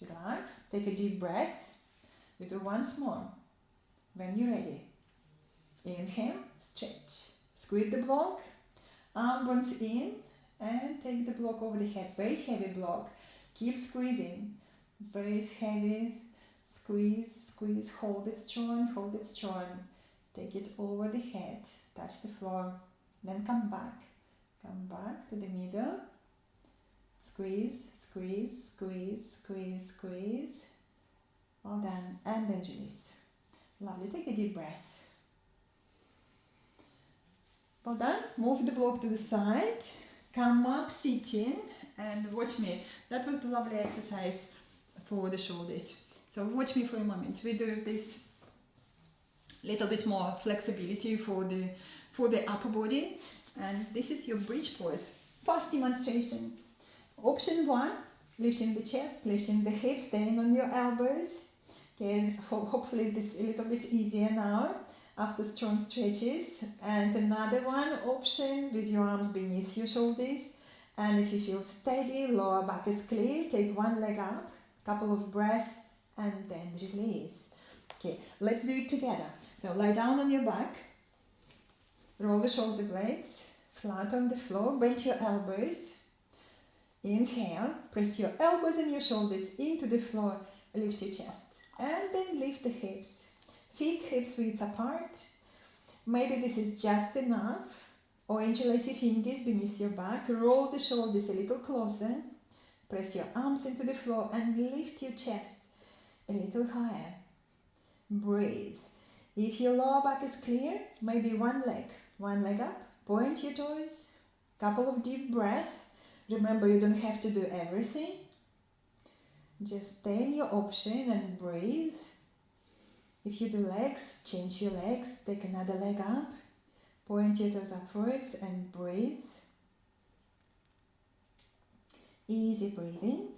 Relax, take a deep breath. We do once more. When you're ready. Inhale, stretch. Squeeze the block, arm bones in, and take the block over the head. Very heavy block. Keep squeezing. Very heavy. Squeeze, squeeze. Hold it strong, hold it strong. Take it over the head. Touch the floor. Then come back. Come back to the middle. Squeeze, squeeze, squeeze, squeeze, squeeze. Well done. And then release. Lovely. Take a deep breath. Well done. Move the block to the side. Come up, sitting, and watch me. That was a lovely exercise for the shoulders. So watch me for a moment. We do this little bit more flexibility for the upper body. And this is your bridge pose. Fast demonstration. Option 1, lifting the chest, lifting the hips, staying on your elbows. Okay, hopefully this is a little bit easier now after strong stretches. And another one option with your arms beneath your shoulders, and if you feel steady, lower back is clear, take one leg up, couple of breaths, and then release. Okay, let's do it together. So lie down on your back, roll the shoulder blades flat on the floor, bend your elbows. Inhale, press your elbows and your shoulders into the floor, lift your chest, and then lift the hips. Feet hips width apart. Maybe this is just enough. Or interlace your fingers beneath your back. Roll the shoulders a little closer. Press your arms into the floor and lift your chest a little higher. Breathe. If your lower back is clear, maybe one leg up. Point your toes. Couple of deep breaths. Remember, you don't have to do everything. Just stay in your option and breathe. If you do legs, change your legs, take another leg up, point your toes upwards and breathe. Easy breathing.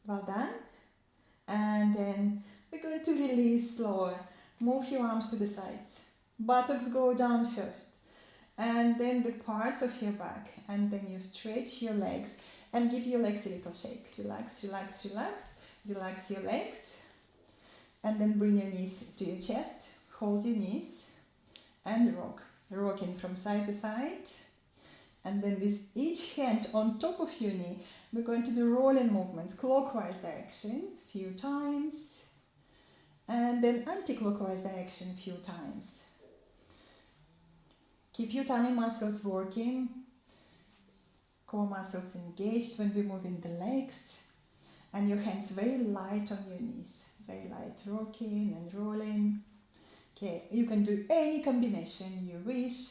Well done. And then we're going to release slower. Move your arms to the sides. Buttocks go down first. And then the parts of your back. And then you stretch your legs and give your legs a little shake. Relax, relax, relax. Relax your legs. And then bring your knees to your chest, hold your knees, and rock. Rocking from side to side. And then with each hand on top of your knee, we're going to do rolling movements, clockwise direction, few times. And then anti-clockwise direction, few times. Keep your tummy muscles working, core muscles engaged when we're moving the legs. And your hands very light on your knees. Very light, rocking and rolling. Okay, you can do any combination you wish.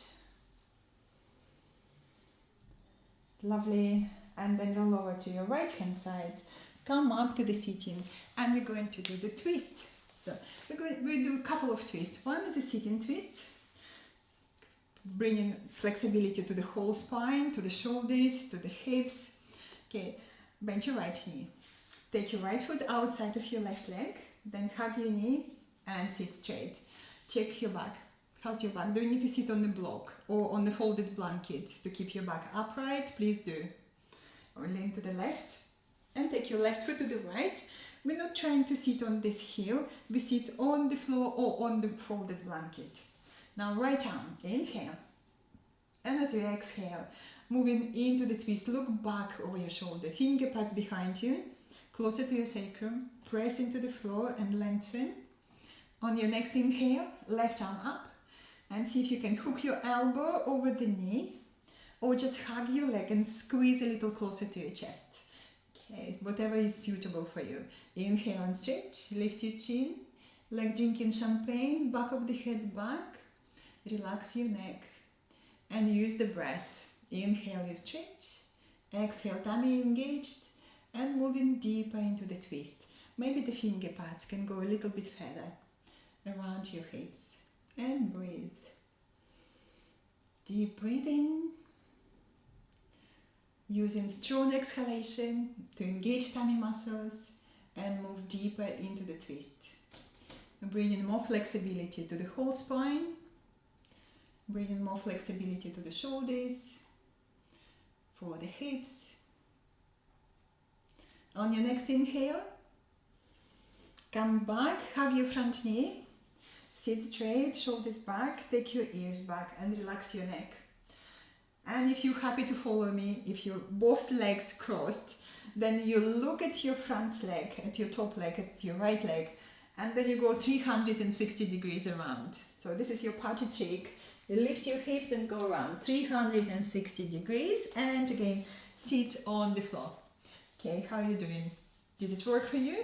Lovely. And then roll over to your right hand side. Come up to the sitting, and we're going to do the twist. So we'll do a couple of twists. One is a sitting twist, bringing flexibility to the whole spine, to the shoulders, to the hips. Okay, bend your right knee. Take your right foot outside of your left leg, then hug your knee and sit straight. Check your back. How's your back? Do you need to sit on the block or on the folded blanket to keep your back upright? Please do. Or lean to the left and take your left foot to the right. We're not trying to sit on this heel. We sit on the floor or on the folded blanket. Now right arm, inhale. And as you exhale, moving into the twist, look back over your shoulder. Finger pads behind you. Closer to your sacrum, press into the floor and lengthen. On your next inhale, left arm up, and see if you can hook your elbow over the knee, or just hug your leg and squeeze a little closer to your chest. Okay, whatever is suitable for you. Inhale and stretch, lift your chin, like drinking champagne, back of the head back, relax your neck, and use the breath. Inhale, you stretch, exhale, tummy engaged, and moving deeper into the twist. Maybe the finger pads can go a little bit further around your hips, and breathe. Deep breathing, using strong exhalation to engage tummy muscles and move deeper into the twist. Bringing more flexibility to the whole spine, bringing more flexibility to the shoulders, for the hips. On your next inhale, come back, hug your front knee, sit straight, shoulders back, take your ears back and relax your neck. And if you're happy to follow me, if you're both legs crossed, then you look at your front leg, at your top leg, at your right leg, and then you go 360 degrees around. So this is your party trick. You lift your hips and go around 360 degrees, and again, sit on the floor. Okay, how are you doing? Did it work for you?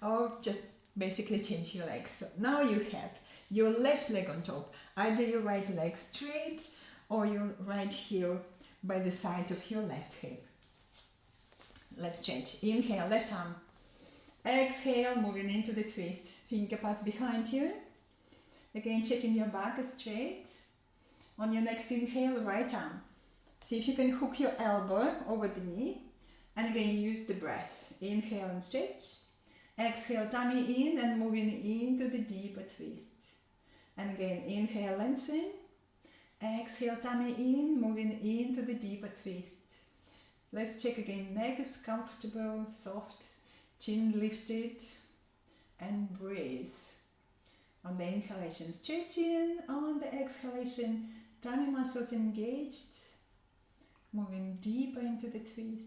Or just basically change your legs. So now you have your left leg on top, either your right leg straight or your right heel by the side of your left hip. Let's stretch. Inhale, left arm. Exhale, moving into the twist. Finger pads behind you. Again, checking your back is straight. On your next inhale, right arm. See if you can hook your elbow over the knee. And again, use the breath. Inhale and stretch. Exhale, tummy in and moving into the deeper twist. And again, inhale, lengthen. Exhale, tummy in, moving into the deeper twist. Let's check again. Neck is comfortable, soft, chin lifted, and breathe. On the inhalation, stretching. On the exhalation, tummy muscles engaged, moving deeper into the twist.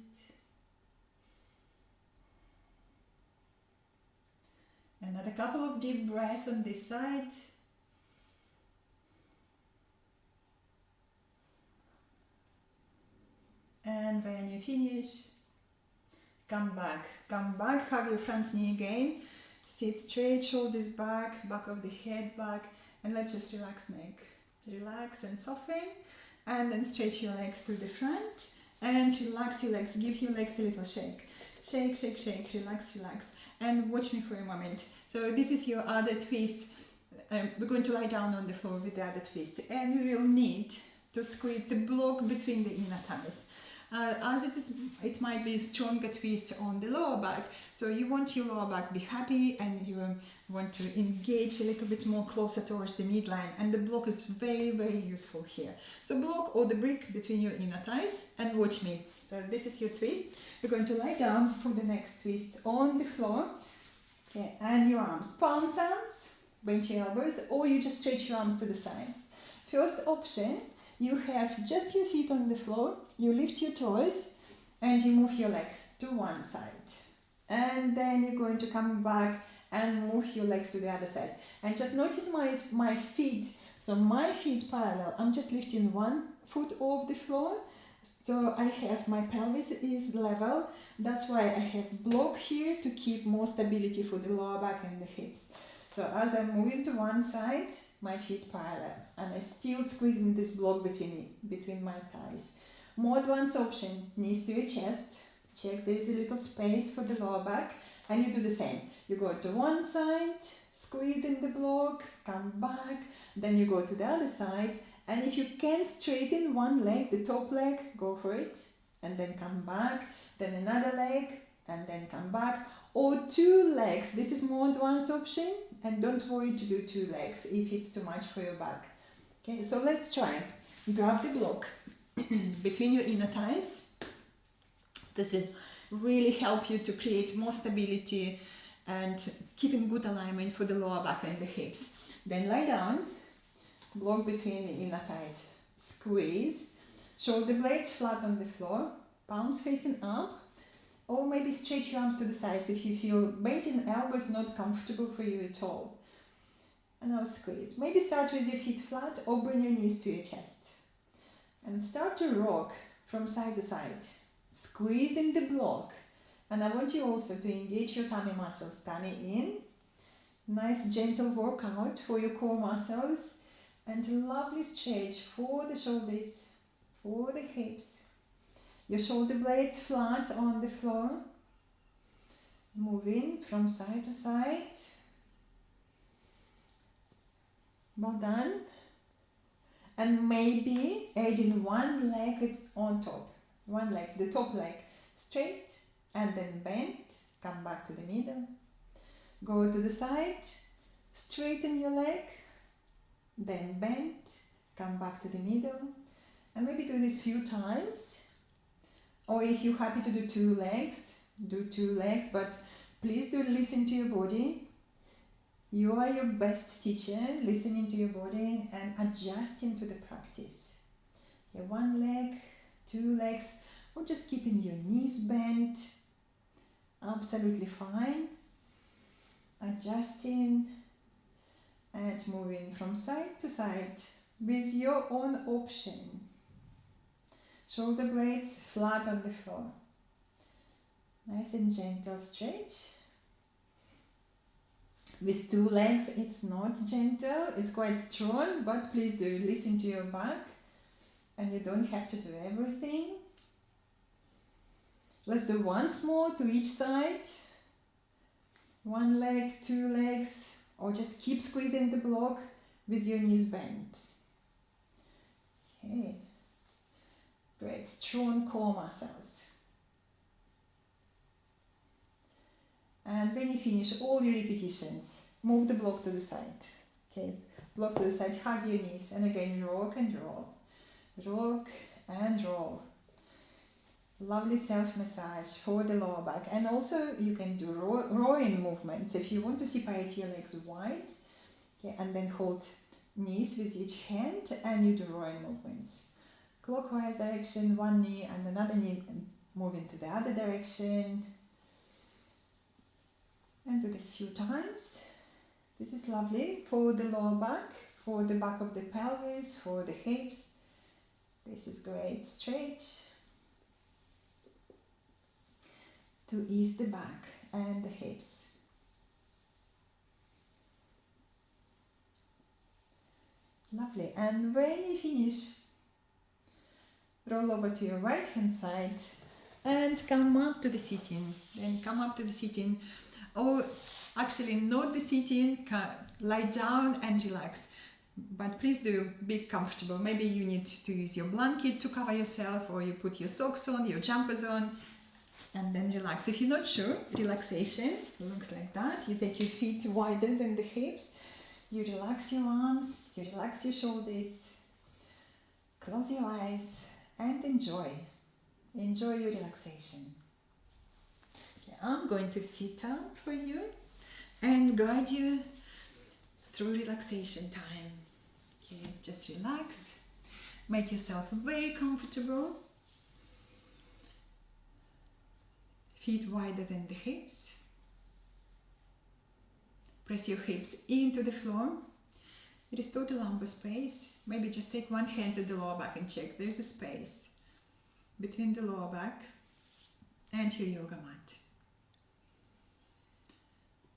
Another couple of deep breaths on this side. And when you finish, come back, hug your front knee again, sit straight, shoulders back, back of the head back, and let's just relax neck. Relax and soften, and then stretch your legs to the front, and relax your legs, give your legs a little shake. Shake, shake, shake, relax, relax, and watch me for a moment. So this is your other twist. We're going to lie down on the floor with the other twist, and you will need to squeeze the block between the inner thighs. As it is, it might be a stronger twist on the lower back, so you want your lower back to be happy, and you want to engage a little bit more closer towards the midline, and the block is very, very useful here. So block or the brick between your inner thighs, and watch me. So this is your twist. You're going to lie down for the next twist on the floor, okay, and your arms, palms out, bend your elbows, or you just stretch your arms to the sides. First option, you have just your feet on the floor, you lift your toes, and you move your legs to one side. And then you're going to come back and move your legs to the other side. And just notice my feet, so my feet parallel, I'm just lifting one foot off the floor. So I have, my pelvis is level, that's why I have block here to keep more stability for the lower back and the hips. So as I'm moving to one side, my feet parallel, and I still squeezing this block between my thighs. More advanced option, knees to your chest, check there is a little space for the lower back, and you do the same. You go to one side, squeeze in the block, come back, then you go to the other side, and if you can straighten one leg, the top leg, go for it, and then come back, then another leg, and then come back, or two legs. This is more advanced option, and don't worry to do two legs if it's too much for your back. Okay, so let's try. Grab the block between your inner thighs. This will really help you to create more stability and keeping good alignment for the lower back and the hips. Then lie down, block between the inner thighs, squeeze, shoulder blades flat on the floor, palms facing up, or maybe stretch your arms to the sides if you feel bending elbow is not comfortable for you at all. And now squeeze. Maybe start with your feet flat or bring your knees to your chest. And start to rock from side to side. squeezing the block. And I want you also to engage your tummy muscles, tummy in. Nice gentle workout for your core muscles and a lovely stretch for the shoulders, for the hips. Your shoulder blades flat on the floor. Moving from side to side. Well done. And maybe adding one leg on top. One leg, the top leg straight and then bend. Come back to the middle. Go to the side. Straighten your leg. Then bend. Come back to the middle. And maybe do this few times. Or if you're happy to do 2 legs, do 2 legs. But please do listen to your body. You are your best teacher, listening to your body and adjusting to the practice. Okay, 1 leg, 2 legs, or just keeping your knees bent. Absolutely fine. Adjusting and moving from side to side with your own option. Shoulder blades flat on the floor. Nice and gentle stretch. With 2 legs, it's not gentle, it's quite strong, but please do listen to your back and you don't have to do everything. Let's do once more to each side. 1 leg, 2 legs, or just keep squeezing the block with your knees bent. Okay. Great, strong core muscles. And when you finish all your repetitions, move the block to the side. Okay, block to the side, hug your knees, and again rock and roll. Rock and roll. Lovely self-massage for the lower back. And also you can do rowing movements if you want to separate your legs wide. Okay, and then hold knees with each hand and you do rowing movements. Clockwise direction, one knee and another knee, and moving to the other direction. And do this a few times. This is lovely for the lower back, for the back of the pelvis, for the hips. This is great stretch to ease the back and the hips. Lovely. And when you finish, roll over to your right hand side and come up to the sitting. Then come up to the sitting. Or actually not the sitting, lie down and relax. But please do be comfortable. Maybe you need to use your blanket to cover yourself, or you put your socks on, your jumpers on, and then relax. If you're not sure, relaxation looks like that. You take your feet wider than the hips. You relax your arms, you relax your shoulders. Close your eyes and enjoy. Enjoy your relaxation. I'm going to sit up for you and guide you through relaxation time. Okay, just relax, make yourself very comfortable. Feet wider than the hips. Press your hips into the floor. Restore the lumbar space. Maybe just take one hand at the lower back and check there's a space between the lower back and your yoga mat.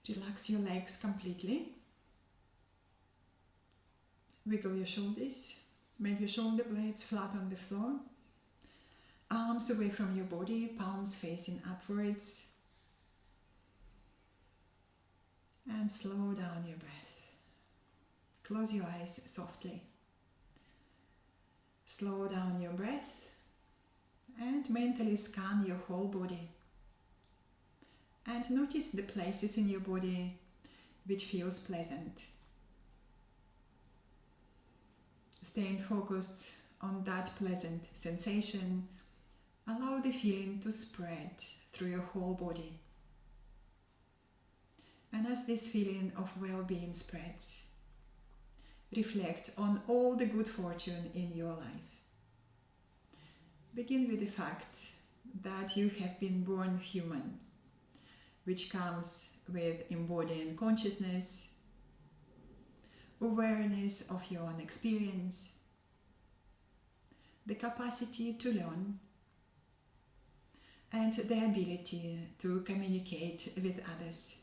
Relax your legs completely. Wiggle your shoulders. Make your shoulder blades flat on the floor. Arms away from your body, palms facing upwards. And slow down your breath. Close your eyes softly. Slow down your breath and mentally scan your whole body. And notice the places in your body which feels pleasant. Staying focused on that pleasant sensation, allow the feeling to spread through your whole body. And as this feeling of well-being spreads, reflect on all the good fortune in your life. Begin with the fact that you have been born human, which comes with embodying consciousness, awareness of your own experience, the capacity to learn, and the ability to communicate with others.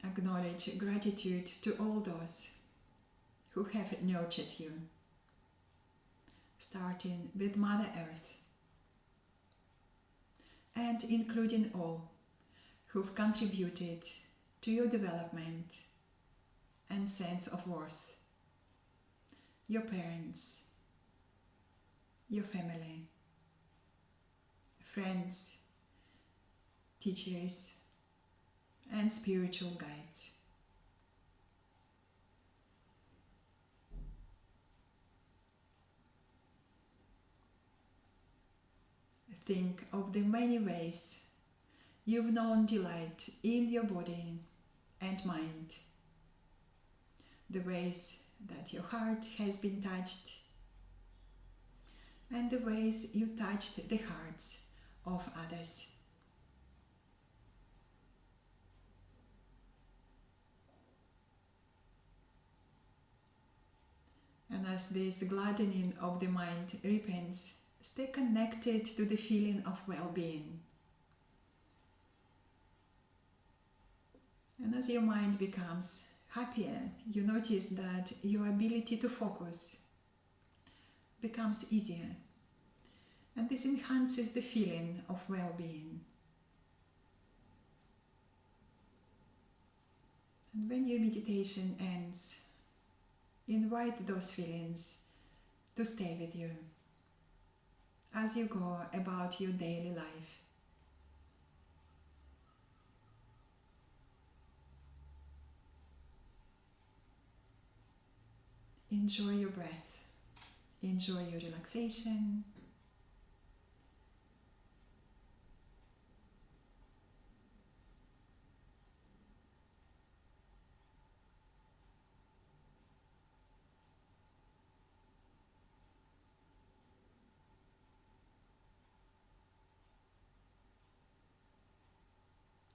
Acknowledge gratitude to all those who have nurtured you, starting with Mother Earth, and including all who've contributed to your development and sense of worth. Your parents, your family, friends, teachers, and spiritual guides. Think of the many ways you've known delight in your body and mind, the ways that your heart has been touched, and the ways you touched the hearts of others. And as this gladdening of the mind ripens, stay connected to the feeling of well-being. And as your mind becomes happier, you notice that your ability to focus becomes easier. And this enhances the feeling of well-being. And when your meditation ends, invite those feelings to stay with you as you go about your daily life. Enjoy your breath, enjoy your relaxation.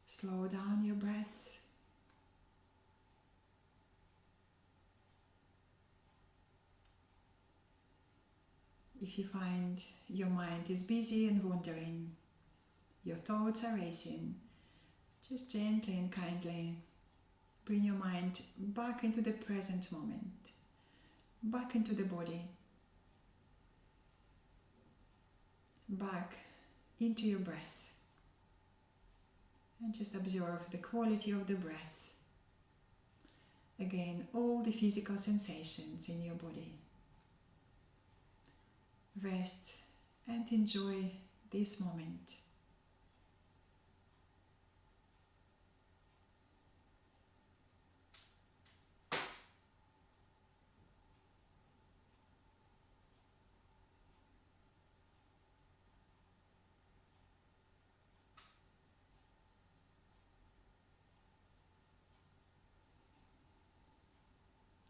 Slow down your breath. If you find your mind is busy and wandering, your thoughts are racing, just gently and kindly bring your mind back into the present moment, back into the body, back into your breath. And just observe the quality of the breath. Again, all the physical sensations in your body. Rest and enjoy this moment.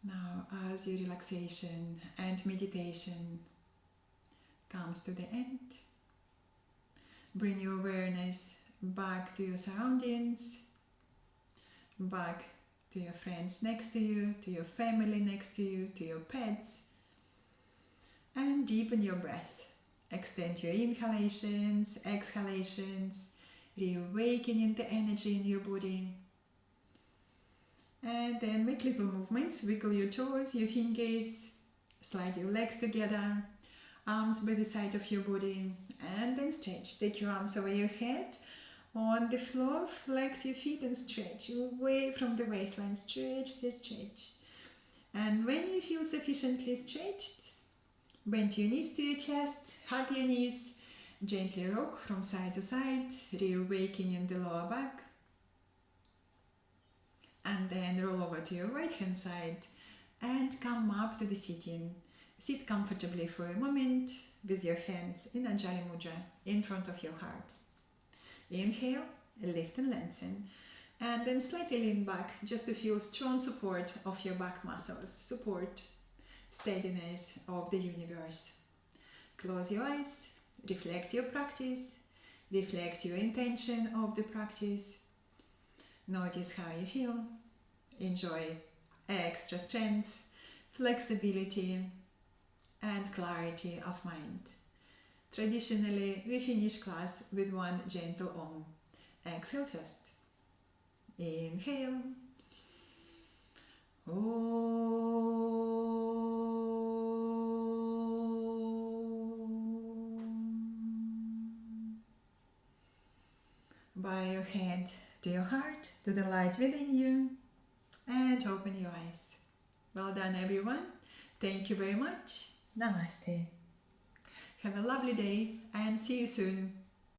Now, as your relaxation and meditation comes to the end, bring your awareness back to your surroundings, back to your friends next to you, to your family next to you, to your pets, and deepen your breath. Extend your inhalations, exhalations, reawakening the energy in your body. And then make little movements, wiggle your toes, your fingers, slide your legs together, arms by the side of your body, and then stretch. Take your arms over your head, on the floor, flex your feet and stretch away from the waistline, stretch, stretch, stretch. And when you feel sufficiently stretched, bend your knees to your chest, hug your knees, gently rock from side to side, reawakening the lower back. And then roll over to your right hand side and come up to the sitting. Sit comfortably for a moment with your hands in Anjali Mudra in front of your heart. Inhale, lift and lengthen, and then slightly lean back just to feel strong support of your back muscles, support, steadiness of the universe. Close your eyes, reflect your practice, reflect your intention of the practice. Notice how you feel. Enjoy extra strength flexibility, and clarity of mind. Traditionally, we finish class with one gentle Om. Exhale first. Inhale. Bow your head to your heart, to the light within you, and open your eyes. Well done, everyone. Thank you very much. Namaste. Have a lovely day and see you soon.